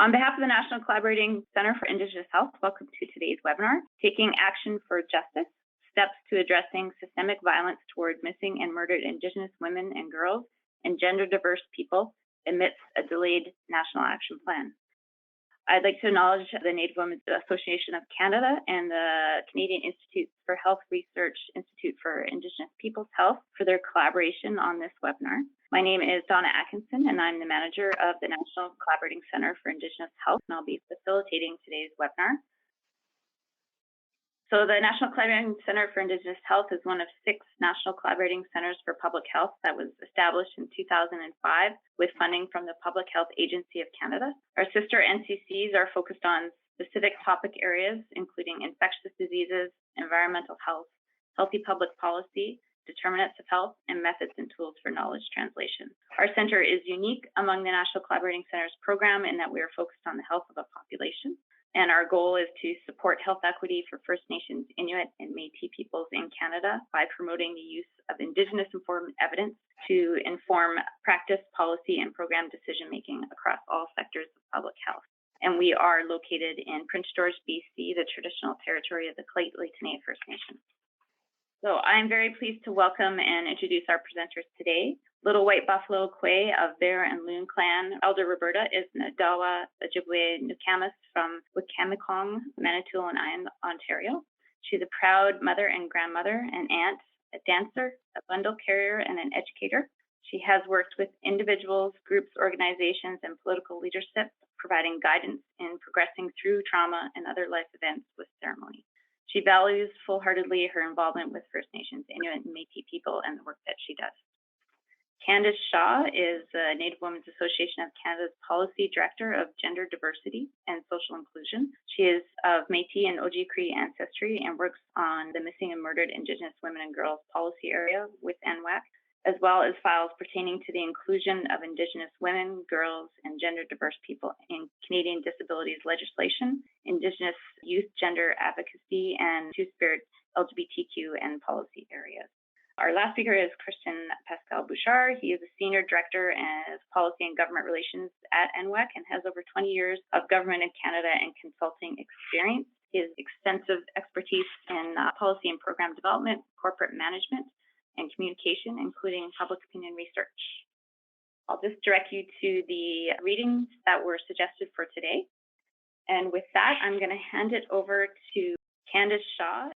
On behalf of the National Collaborating Center for Indigenous Health, welcome to today's webinar, Taking Action for Justice, Steps to Addressing Systemic Violence Toward Missing and Murdered Indigenous Women and Girls and Gender-Diverse People Amidst a Delayed National Action Plan. I'd like to acknowledge the Native Women's Association of Canada and the Canadian Institute for Health Research Institute for Indigenous Peoples Health for their collaboration on this webinar. My name is Donna Atkinson, and I'm the manager of the National Collaborating Center for Indigenous Health, and I'll be facilitating today's webinar. So the National Collaborating Center for Indigenous Health is one of 6 national collaborating centers for public health that was established in 2005 with funding from the Public Health Agency of Canada. Our sister NCCs are focused on specific topic areas, including infectious diseases, environmental health, healthy public policy, determinants of health, and methods and tools for knowledge translation. Our center is unique among the National Collaborating Centers program in that we are focused on the health of a population. And our goal is to support health equity for First Nations, Inuit, and Métis peoples in Canada by promoting the use of Indigenous-informed evidence to inform practice, policy, and program decision-making across all sectors of public health. And we are located in Prince George, BC, the traditional territory of the Lheidli First Nation. So I'm very pleased to welcome and introduce our presenters today. Little White Buffalo Quay of Bear and Loon Clan, Elder Roberta is Nadawa Ojibwe Nukamis from Wikamikong, Manitoulin Island, Ontario. She's a proud mother and grandmother, an aunt, a dancer, a bundle carrier, and an educator. She has worked with individuals, groups, organizations, and political leadership, providing guidance in progressing through trauma and other life events with ceremony. She values full-heartedly her involvement with First Nations, Inuit, and Métis people and the work that she does. Candace Shaw is the Native Women's Association of Canada's Policy Director of Gender Diversity and Social Inclusion. She is of Métis and Ojibwe ancestry and works on the Missing and Murdered Indigenous Women and Girls policy area with NWAC, as well as files pertaining to the inclusion of Indigenous women, girls, and gender-diverse people in Canadian disabilities legislation, Indigenous youth gender advocacy, and Two-Spirit LGBTQ and policy areas. Our last speaker is Christian Pascal Bouchard. He is a Senior Director of Policy and Government Relations at NWAC and has over 20 years of government in Canada and consulting experience. His extensive expertise in policy and program development, corporate management, and communication, including public opinion research. I'll just direct you to the readings that were suggested for today. And with that, I'm going to hand it over to Candace Shaw.